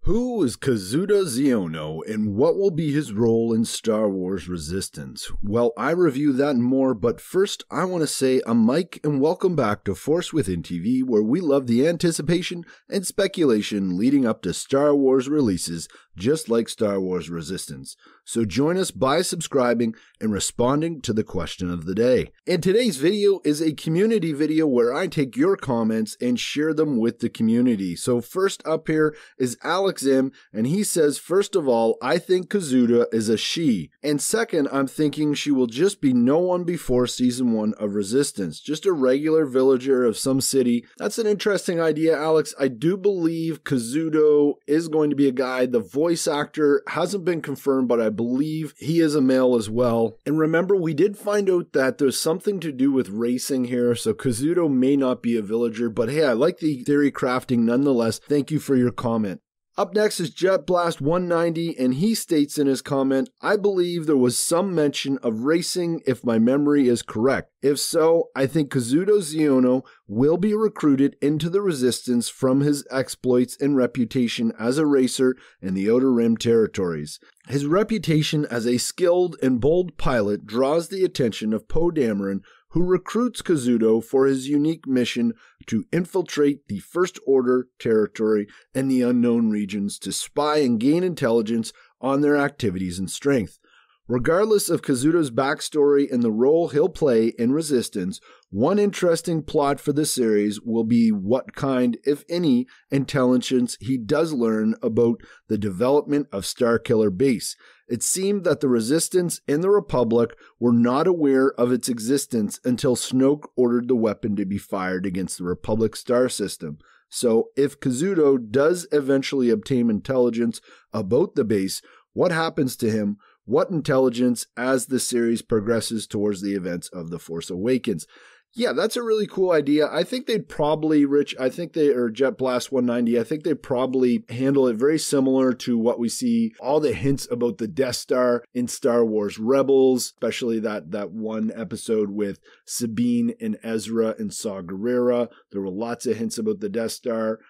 Who is Kazuda Xiono, and what will be his role in Star Wars Resistance? Well, I review that and more, but first I want to say I'm Mike, and welcome back to Force Within TV, where we love the anticipation and speculation leading up to Star Wars releases, just like Star Wars Resistance. So join us by subscribing and responding to the question of the day. And today's video is a community video where I take your comments and share them with the community. So first up here is Alex M, and he says, first of all, I think Kazuda is a she. And second, I'm thinking she will just be no one before season 1 of Resistance, just a regular villager of some city. That's an interesting idea, Alex. I do believe Kazuda is going to be a guy. The voice actor hasn't been confirmed, but I believe he is a male as well. And remember, we did find out that there's something to do with racing here, so Kazuda may not be a villager, but hey, I like the theory crafting nonetheless. Thank you for your comment. Up next is JetBlast190, and he states in his comment, I believe there was some mention of racing if my memory is correct. If so, I think Kazuda Xiono will be recruited into the Resistance from his exploits and reputation as a racer in the Outer Rim territories. His reputation as a skilled and bold pilot draws the attention of Poe Dameron, who recruits Kazuda for his unique mission to infiltrate the First Order territory and the unknown regions to spy and gain intelligence on their activities and strength. Regardless of Kazuda's backstory and the role he'll play in Resistance, one interesting plot for the series will be what kind, if any, intelligence he does learn about the development of Starkiller Base. It seemed that the Resistance and the Republic were not aware of its existence until Snoke ordered the weapon to be fired against the Republic star system. So, if Kazuda does eventually obtain intelligence about the base, what happens to him? What intelligence as the series progresses towards the events of The Force Awakens? Yeah, that's a really cool idea. I think they'd probably, or JetBlast190, I think they'd probably handle it very similar to what we see, all the hints about the Death Star in Star Wars Rebels, especially that one episode with Sabine and Ezra and Saw Gerrera. There were lots of hints about the Death Star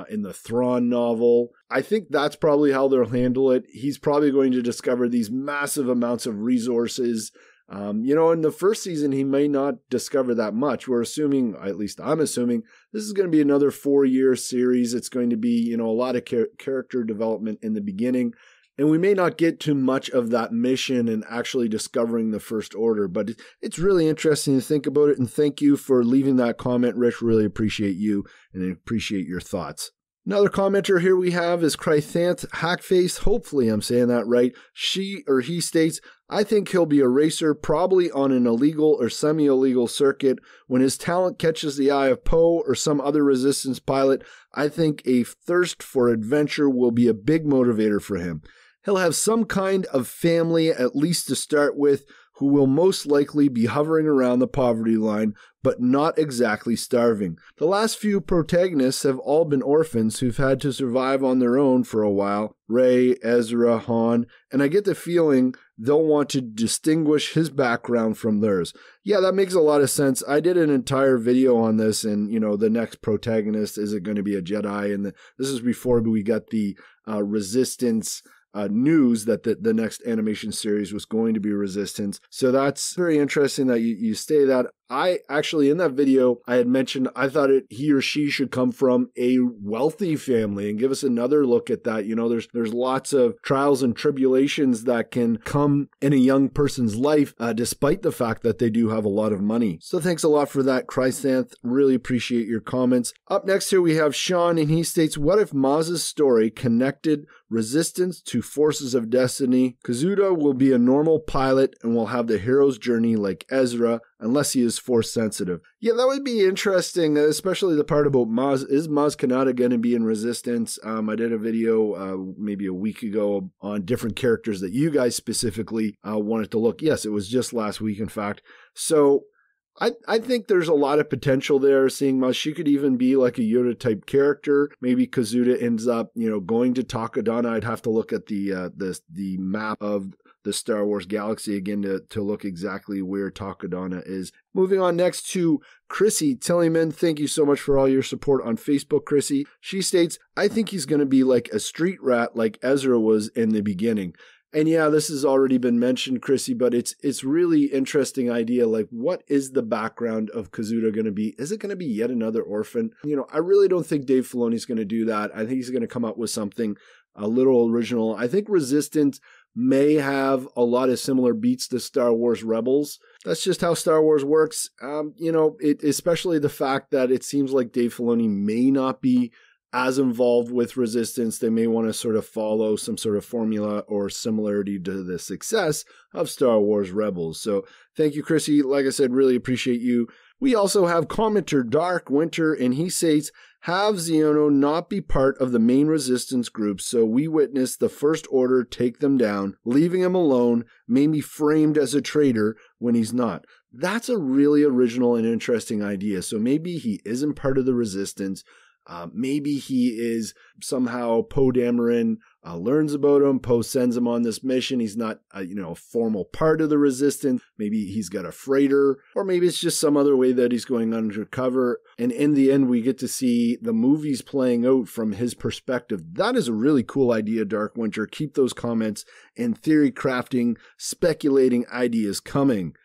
in the Thrawn novel. I think that's probably how they'll handle it. He's probably going to discover these massive amounts of resources. In the first season, he may not discover that much. We're assuming, at least I'm assuming, this is going to be another 4-year series. It's going to be, a lot of character development in the beginning. And we may not get to much of that mission and actually discovering the First Order, but it's really interesting to think about it. And thank you for leaving that comment, Rich. Really appreciate you and I appreciate your thoughts. Another commenter here we have is Chrysanth Hackface. Hopefully I'm saying that right. He states, I think he'll be a racer, probably on an illegal or semi-illegal circuit. When his talent catches the eye of Poe or some other Resistance pilot, I think a thirst for adventure will be a big motivator for him. He'll have some kind of family, at least to start with, who will most likely be hovering around the poverty line, but not exactly starving. The last few protagonists have all been orphans who've had to survive on their own for a while. Rey, Ezra, Han, and I get the feeling they'll want to distinguish his background from theirs. Yeah, that makes a lot of sense. I did an entire video on this, and the next protagonist, is it going to be a Jedi? And this is before we got the Resistance news that the next animation series was going to be Resistance. So that's very interesting that you say that. I actually, in that video, I had mentioned I thought he or she should come from a wealthy family, and give us another look at that. There's lots of trials and tribulations that can come in a young person's life, despite the fact that they do have a lot of money. So thanks a lot for that, Chrysanth. Really appreciate your comments. Up next here we have Sean, and he states, what if Maz's story connected Resistance to Forces of Destiny? Kazuda will be a normal pilot and will have the hero's journey like Ezra, unless he is Force sensitive. Yeah, that would be interesting, especially the part about Maz. Is Maz Kanata going to be in Resistance? I did a video maybe a week ago on different characters that you guys specifically wanted to look. Yes, it was just last week, in fact. So I think there's a lot of potential there, seeing Maz. She could even be like a Yoda type character. Maybe Kazuda ends up, going to Takodana. I'd have to look at the map of the Star Wars galaxy again to look exactly where Takodana is. Moving on next to Chrissy Tillyman. Thank you so much for all your support on Facebook, Chrissy. She states, I think he's going to be like a street rat like Ezra was in the beginning. And yeah, this has already been mentioned, Chrissy, but it's really interesting idea. Like, what is the background of Kazuda going to be? Is it going to be yet another orphan? I really don't think Dave Filoni's going to do that. I think he's going to come up with something a little original. I think Resistance may have a lot of similar beats to Star Wars Rebels. That's just how Star Wars works. Especially the fact that it seems like Dave Filoni may not be as involved with Resistance. They may want to sort of follow some sort of formula or similarity to the success of Star Wars Rebels. So thank you, Chrissy. Like I said, really appreciate you. We also have commenter Dark Winter, and he says, have Xiono not be part of the main Resistance group, so we witness the First Order take them down, leaving him alone, maybe framed as a traitor when he's not. That's a really original and interesting idea. So maybe he isn't part of the Resistance. Maybe he is somehow Poe Dameron learns about him. Poe sends him on this mission. He's not, a formal part of the Resistance. Maybe he's got a freighter, or maybe it's just some other way that he's going undercover. And in the end, we get to see the movies playing out from his perspective. That is a really cool idea, Dark Winter. Keep those comments and theory crafting, speculating ideas coming.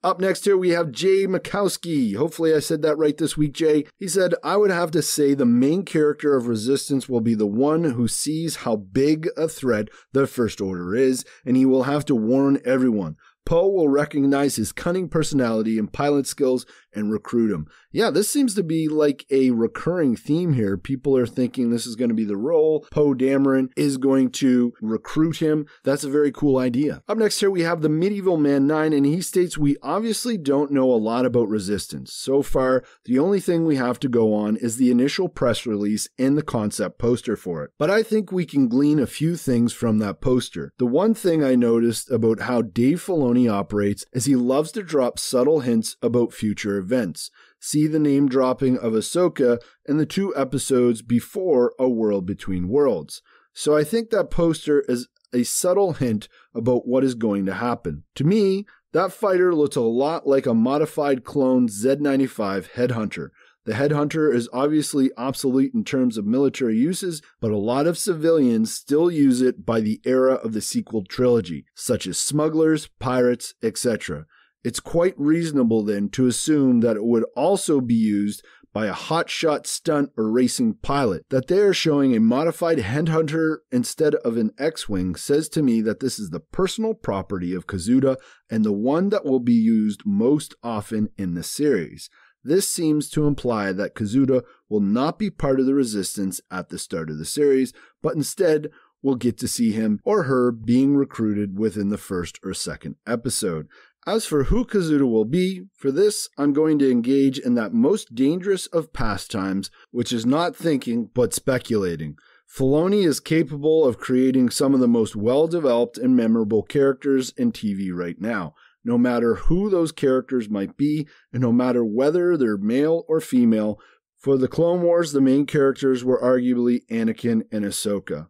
Up next here, we have Jay Mikowski. Hopefully I said that right this week, Jay. He said, I would have to say the main character of Resistance will be the one who sees how big a threat the First Order is, and he will have to warn everyone. Poe will recognize his cunning personality and pilot skills and recruit him. Yeah, this seems to be like a recurring theme here. People are thinking this is going to be the role. Poe Dameron is going to recruit him. That's a very cool idea. Up next here, we have the Medieval Man 9, and he states, we obviously don't know a lot about Resistance. So far, the only thing we have to go on is the initial press release and the concept poster for it. But I think we can glean a few things from that poster. The one thing I noticed about how Dave Filoni operates is he loves to drop subtle hints about future events. See the name dropping of Ahsoka in the 2 episodes before A World Between Worlds. So I think that poster is a subtle hint about what is going to happen. To me, that fighter looks a lot like a modified clone Z-95 Headhunter. The Headhunter is obviously obsolete in terms of military uses, but a lot of civilians still use it by the era of the sequel trilogy, such as smugglers, pirates, etc. It's quite reasonable then to assume that it would also be used by a hotshot stunt or racing pilot. That they are showing a modified Headhunter instead of an X-Wing says to me that this is the personal property of Kazuda and the one that will be used most often in the series. This seems to imply that Kazuda will not be part of the Resistance at the start of the series, but instead we'll get to see him or her being recruited within the first or second episode. As for who Kazuda will be, for this I'm going to engage in that most dangerous of pastimes, which is not thinking but speculating. Filoni is capable of creating some of the most well-developed and memorable characters in TV right now, no matter who those characters might be, and no matter whether they're male or female. For the Clone Wars, the main characters were arguably Anakin and Ahsoka.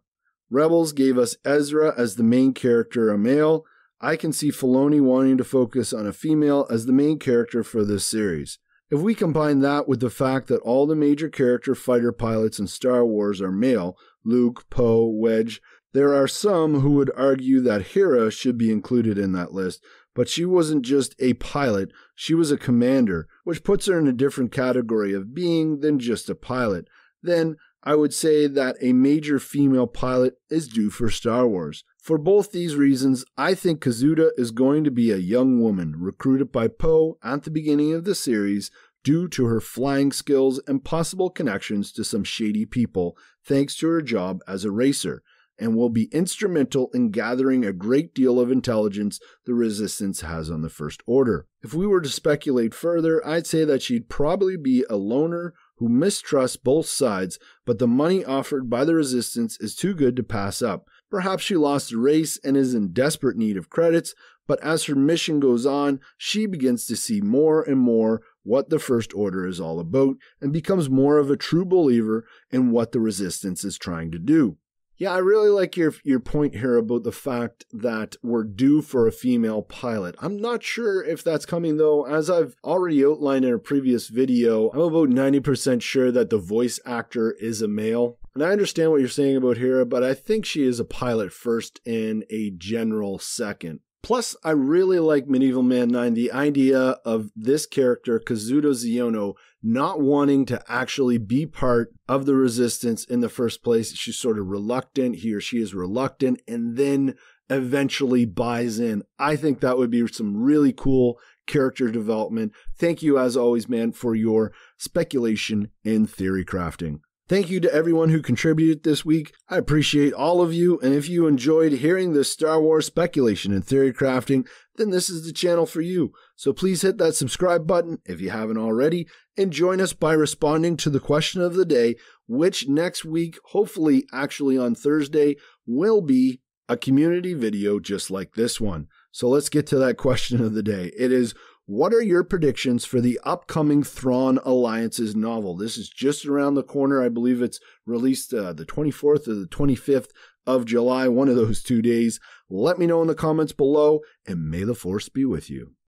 Rebels gave us Ezra as the main character, a male. I can see Filoni wanting to focus on a female as the main character for this series. If we combine that with the fact that all the major character fighter pilots in Star Wars are male, Luke, Poe, Wedge, there are some who would argue that Hera should be included in that list, but she wasn't just a pilot, she was a commander, which puts her in a different category of being than just a pilot. Then I would say that a major female pilot is due for Star Wars. For both these reasons, I think Kazuda is going to be a young woman recruited by Poe at the beginning of the series due to her flying skills and possible connections to some shady people thanks to her job as a racer, and will be instrumental in gathering a great deal of intelligence the Resistance has on the First Order. If we were to speculate further, I'd say that she'd probably be a loner who mistrusts both sides, but the money offered by the Resistance is too good to pass up. Perhaps she lost the race and is in desperate need of credits, but as her mission goes on, she begins to see more and more what the First Order is all about and becomes more of a true believer in what the Resistance is trying to do. Yeah, I really like your point here about the fact that we're due for a female pilot. I'm not sure if that's coming, though. As I've already outlined in a previous video, I'm about 90% sure that the voice actor is a male. And I understand what you're saying about Hera, but I think she is a pilot first and a general second. Plus, I really like Medieval Man 9, the idea of this character, Kazuda Xiono, not wanting to actually be part of the resistance in the first place. She's sort of reluctant. He or she is reluctant and then eventually buys in. I think that would be some really cool character development. Thank you, as always, man, for your speculation and theory crafting. Thank you to everyone who contributed this week. I appreciate all of you, and if you enjoyed hearing this Star Wars speculation and theory crafting, then this is the channel for you. So please hit that subscribe button if you haven't already, and join us by responding to the question of the day, which next week, hopefully actually on Thursday, will be a community video just like this one. So let's get to that question of the day. It is, what are your predictions for the upcoming Thrawn Alliances novel? This is just around the corner. I believe it's released the 24th or the 25th of July, one of those 2 days. Let me know in the comments below, and may the Force be with you.